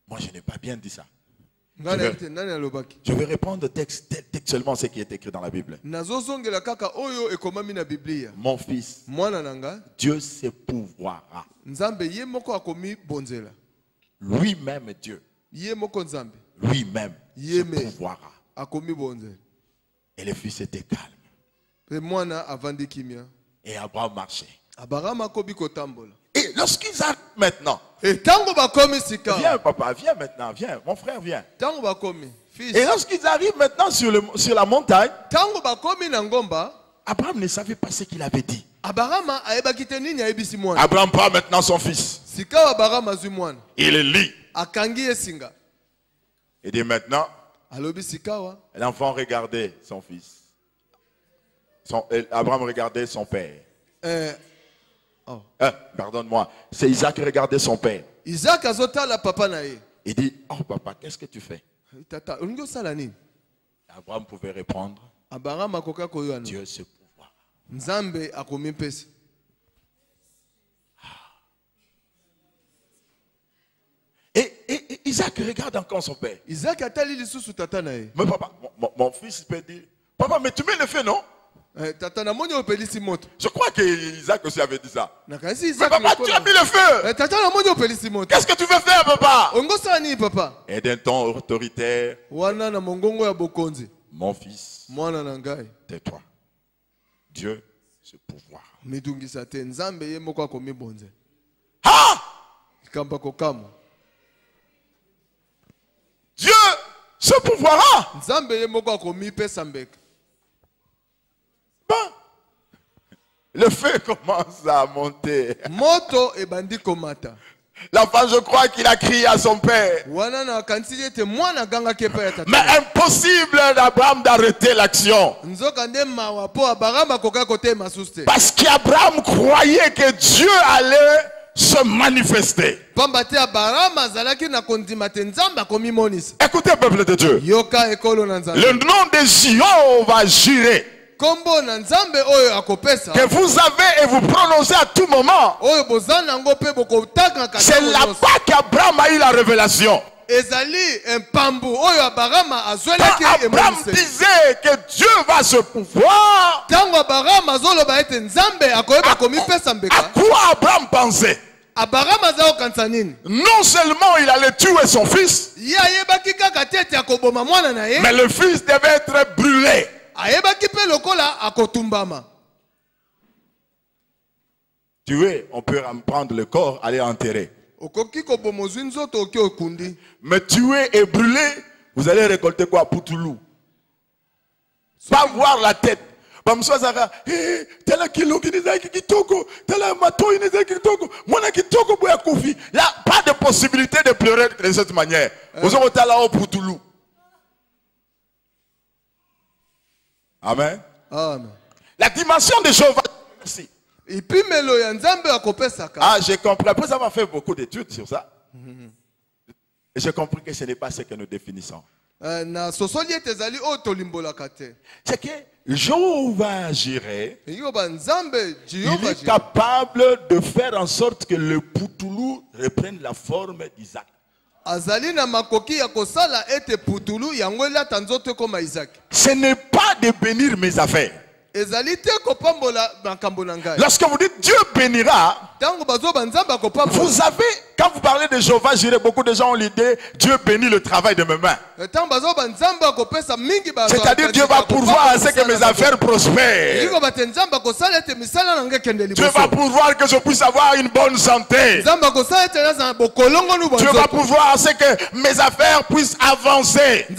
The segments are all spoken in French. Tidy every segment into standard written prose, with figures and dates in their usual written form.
Moi, je n'ai pas bien dit ça. Je vais répondre textuellement ce qui est écrit dans la Bible. Mon fils, Dieu se pourvoira. Lui-même Dieu. Lui-même se pourvoira. Et le fils était calme. Et Abraham marchait. Et lorsqu'ils arrivent maintenant, viens papa, viens maintenant, viens, mon frère vient. Et lorsqu'ils arrivent maintenant sur la montagne, Abraham ne savait pas ce qu'il avait dit. Abraham prend maintenant son fils. Il lit. Il dit maintenant, l'enfant regardait son fils. Abraham regardait son père. Pardonne-moi. C'est Isaac qui regardait son père. Il dit, oh papa, qu'est-ce que tu fais? Abraham pouvait répondre, Dieu se pourvoira. Et Isaac regarde encore son père. Mais papa, mon fils peut dire, papa, mais tu mets le feu, non? Je crois que Isaac aussi avait dit ça. Mais papa, tu as mis le feu. Qu'est-ce que tu veux faire, papa? Et d'un ton autoritaire, mon fils, tais-toi. Dieu se pourvoira. Ah! Dieu se pourvoira. Le feu commence à monter. L'enfant, je crois qu'il a crié à son père. Mais impossible d'Abraham d'arrêter l'action. Parce qu'Abraham croyait que Dieu allait se manifester. Écoutez, peuple de Dieu. Le nom de Jéhovah Jireh, que vous avez et vous prononcez à tout moment, c'est là-bas qu'Abraham a eu la révélation. Abraham disait que Dieu va se pourvoir. À quoi Abraham pensait? Non seulement il allait tuer son fils, mais le fils devait être brûlé. Tuer, on peut prendre le corps, aller enterrer. Mais tuer et brûler, vous allez récolter quoi? Poutoulou. Pas voir la tête. Il n'y a pas de possibilité de pleurer de cette manière. Vous avez là au Poutoulou. Amen. Amen. La dimension de Jéhovah. Ah, j'ai compris. Après avoir fait beaucoup d'études sur ça, et j'ai compris que ce n'est pas ce que nous définissons. C'est que Jéhovah Jireh, il est capable de faire en sorte que le Poutoulou reprenne la forme d'Isaac. Ce n'est pas de bénir mes affaires. Lorsque vous dites Dieu bénira, vous avez, quand vous parlez de Jéhovah Jireh, beaucoup de gens ont l'idée Dieu bénit le travail de mes mains. C'est-à-dire Dieu va pourvoir à ce que mes affaires prospèrent. Dieu va pourvoir que je puisse avoir une bonne santé. Dieu va pourvoir à ce que mes affaires puissent avancer. Le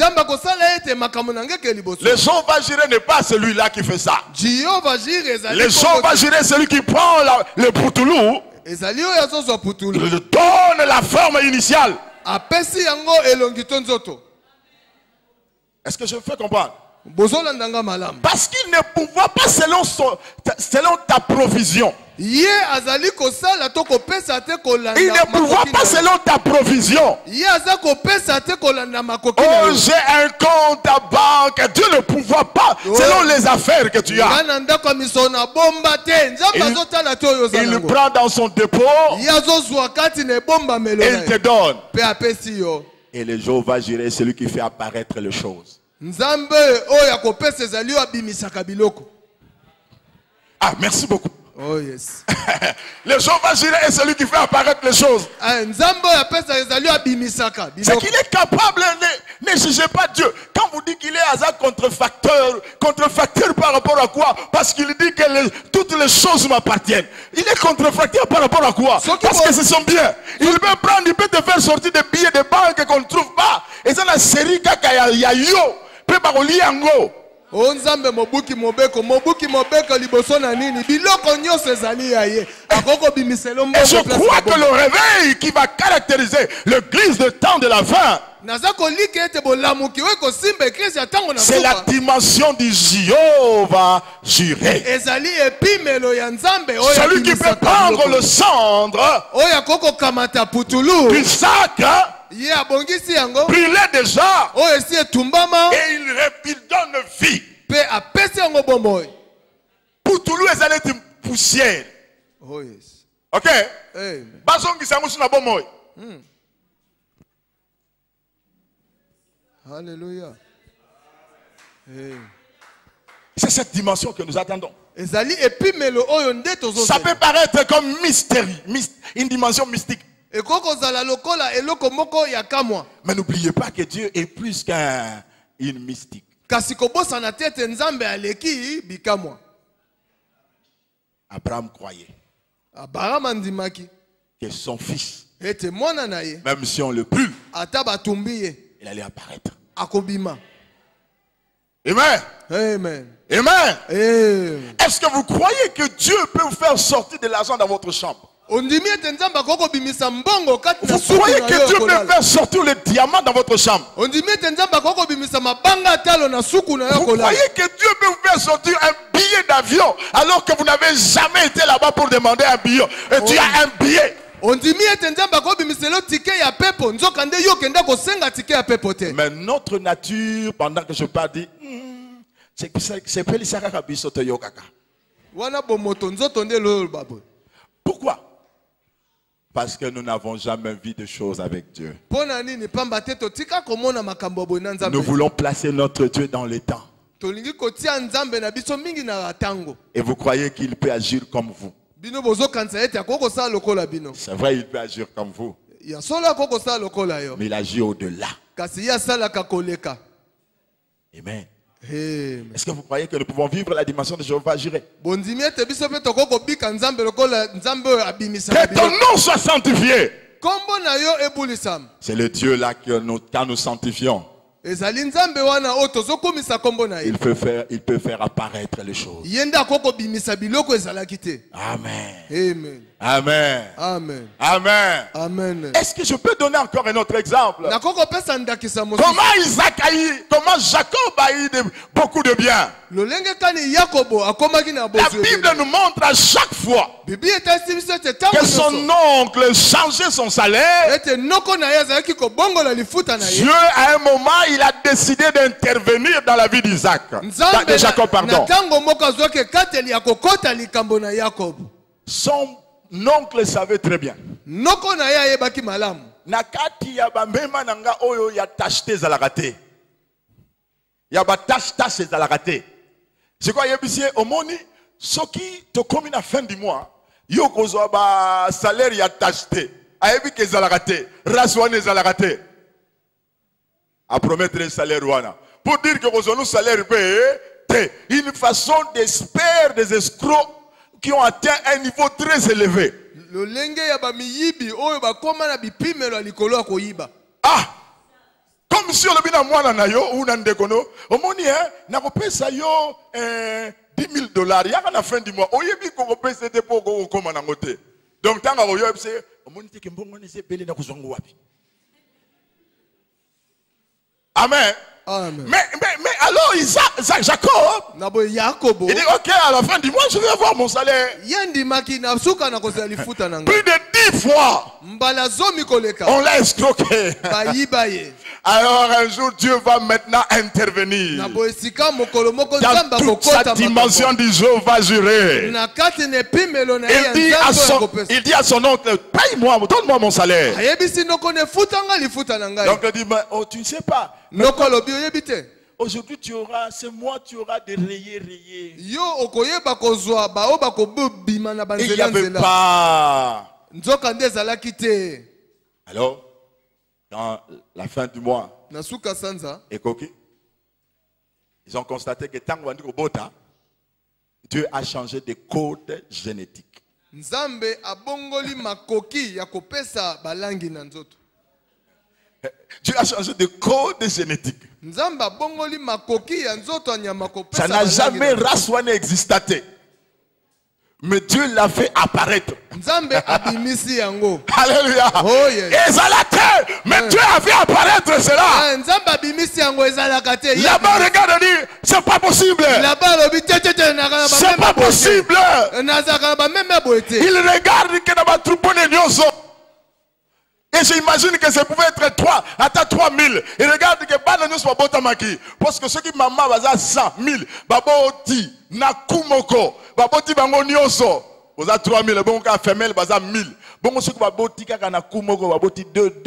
Jéhovah Jireh n'est pas celui-là qui fait ça. Le Jéhovah Jireh, celui qui prend le Poutoulou, il donne la forme initiale. Est-ce que je me fais comprendre? Parce qu'il ne pourvoit pas selon ta provision. Il ne pourvoit pas selon ta provision. Oh, j'ai un compte à banque. Dieu ne pourvoit pas selon les affaires que tu as. Il prend dans son dépôt et il te donne. Et le jour va gérer celui qui fait apparaître les choses. Ah, merci beaucoup. Oh yes. Le jour va gérer est celui qui fait apparaître les choses. C'est qu'il est capable, ne jugez pas Dieu. Quand vous dites qu'il est hasard contrefacteur par rapport à quoi? Parce qu'il dit que toutes les choses m'appartiennent. Il est contrefacteur par rapport à quoi? Parce que ce sont bien. Il peut prendre, il peut te faire sortir des billets de banque qu'on ne trouve pas. Et c'est la série kaka ya yo. Peut pas relier en gros. Et je crois que le réveil qui va caractériser l'église de temps de la fin, c'est la dimension du Jéhovah Jireh. Celui qui peut prendre le cendre du sac, brûler déjà, et il donne vie. Poutoulou est allé une poussière. Oh yes. Ok? Alléluia. C'est cette dimension que nous attendons. Ça peut paraître comme mystère, une dimension mystique. Mais n'oubliez pas que Dieu est plus qu'une mystique. Abraham croyait que son fils, même si on le brûle, il allait apparaître. Amen. Amen. Amen. Est-ce que vous croyez que Dieu peut vous faire sortir de l'argent dans votre chambre? Vous croyez que Dieu peut faire sortir le diamant dans votre chambre? Vous croyez que Dieu peut vous faire sortir un billet d'avion alors que vous n'avez jamais été là-bas pour demander un billet et tu as un billet? Mais notre nature, pendant que je parle, dit pourquoi? Parce que nous n'avons jamais vu de choses avec Dieu. Nous voulons placer notre Dieu dans les temps. Et vous croyez qu'il peut agir comme vous? C'est vrai, il peut agir comme vous. Mais il agit au-delà. Amen. Est-ce que vous croyez que nous pouvons vivre la dimension de Jéhovah Jireh? Que ton nom soit sanctifié. C'est le Dieu là que quand nous sanctifions, il peut faire apparaître les choses. Amen. Amen. Amen. Amen. Amen. Amen. Est-ce que je peux donner encore un autre exemple? Comment Jacob a eu beaucoup de biens? La Bible nous montre à chaque fois que son oncle changeait son salaire. Dieu, à un moment, il a décidé d'intervenir dans la vie d'Isaac. De Jacob, pardon. Son oncle savait très bien. Nakati ya bamema nanga oyo ya tachete zalakate. Ya ba tache zalakate. C'est quoi yebisie omoni soki to komi na fin du mois yo kozwa ba salaire ya tachete. Ayebi ke zalakate, raswane zalakate. A promettre salaire wana. Pour dire que kozonu salaire payé, une façon d'espérer des escrocs qui ont atteint un niveau très élevé. Ah, comme si on a bien moi na yo ou nan dekono, omoni na kopesa yo $10,000 ya na fin du mois. Oyebi ko kopesa te po ko koma na ngote. Donc tanga ko yo se omoni te ke mbongo ne se pele na kuzwango wapi. Amen. Amen. Mais alors Jacob, il dit ok, à la fin du mois je vais avoir mon salaire. Plus de 10 fois on l'a escroqué. Alors un jour Dieu va maintenant intervenir dans toute sa dimension du Jéhovah Jireh. Il dit à son oncle, paye-moi, donne-moi mon salaire. Donc il dit, mais, oh, tu ne sais pas. Aujourd'hui tu auras, c'est moi, tu auras des rayés. Et il n'y avait pas. Alors, dans la fin du mois, ils ont constaté que tant que Dieu a changé de code génétique. Dieu a changé de code génétique. Ça n'a jamais race existé. Mais Dieu l'a fait apparaître. Alléluia. Oh, yes. Mais Dieu a fait apparaître cela. Là-bas, regarde, dit, c'est pas possible. C'est pas possible. Il regarde que dans ma troupe de Nyoso. Et j'imagine que ça pouvait être 3 à 3000. Et regarde que Bananou soit botamaki. Parce que ceux qui maman baza 100 000. Baboti, Nakumoko, Baboti bango nyoso. Baza 3000. Bon, quand femelle baza 1000. Bon, ceux qui baboti kaka Nakumoko, Baboti 2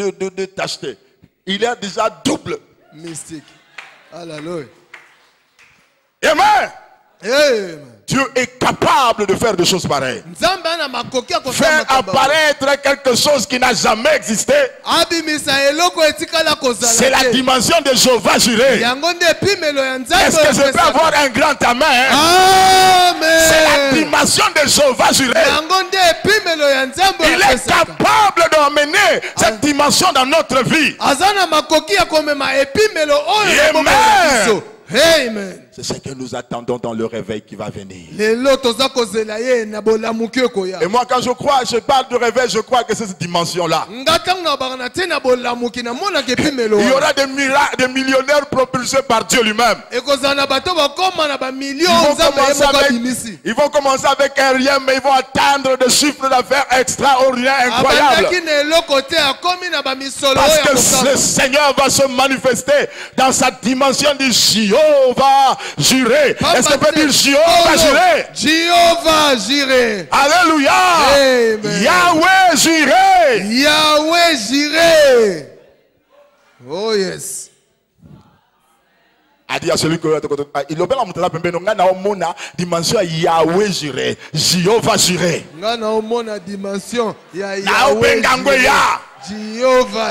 t'acheter. Il est déjà double. Mystique. Alléluia. Amen. Dieu est capable de faire des choses pareilles. Faire apparaître quelque chose qui n'a jamais existé. C'est la dimension de Jéhovah Jireh. Est-ce que je peux avoir un grand amen? C'est la dimension de Jéhovah Jireh. Il est capable d'emmener cette dimension dans notre vie. Amen. C'est ce que nous attendons dans le réveil qui va venir. Et moi, quand je parle de réveil, je crois que c'est cette dimension-là. Il y aura des millionnaires propulsés par Dieu lui-même. Ils vont commencer avec un rien, mais ils vont atteindre des chiffres d'affaires extraordinaires, incroyables. Parce que le Seigneur va se manifester dans sa dimension du Jéhovah Jireh. Est-ce qu'on peut dire Jéhovah Jireh? Jéhovah Jireh. Alléluia. Amen. Yahweh Jireh. Yahweh Jireh. Oh yes. A dit à celui que il a montré la dimension Yahweh Jireh. Jéhovah Jireh. Ngana dimension Yahweh Jéhovah.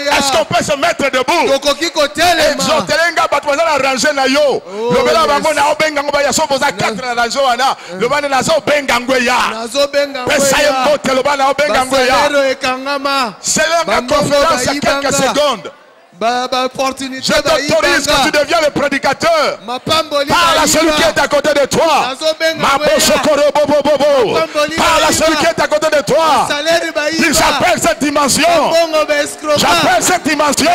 Est-ce qu'on peut se mettre debout? C'est la conférence à quelques secondes. Je t'autorise que tu deviens le prédicateur. Parle à celui qui est à côté de toi. Parle à celui qui est à côté de toi. Dis, j'appelle cette dimension. J'appelle cette dimension.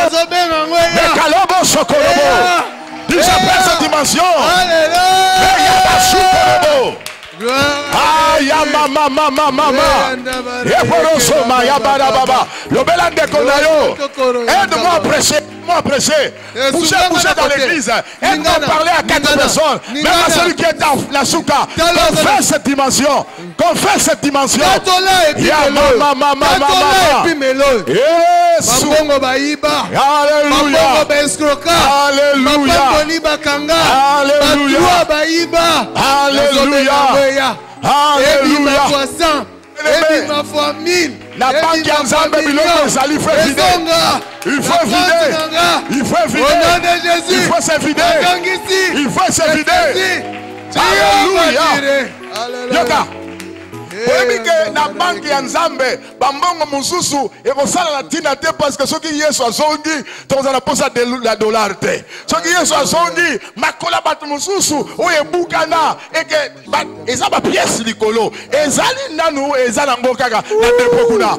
Dis, j'appelle cette dimension. Ah ya mama mama mama. Yeporosoma ya baba baba. Lobela ndekona yo. Aide-moi à prêcher. Prêcher. Bouchez dans l'église. Aide-moi à parler à 4 personnes. Même à celui qui est dans la souka. Confesse cette dimension. Confesse cette dimension. Ya mama mama mama. Yes. Alléluia. Alléluia. Alléluia. Alléluia. Ma famille. La banque qui a il faut vider. Il faut vider. Il faut vider. Il faut se vider. Il faut se vider. Alléluia. Yoka. Que na banque ya Nzambe bambongo mususu ekosala na tina te parce que soki Yesu azongi tozala posa de la dollar te soki Yesu azongi makola bato mususu oyo ebukana eke eza ba pièce likolo ezali nanu ezala ngo kaka na depo kuna.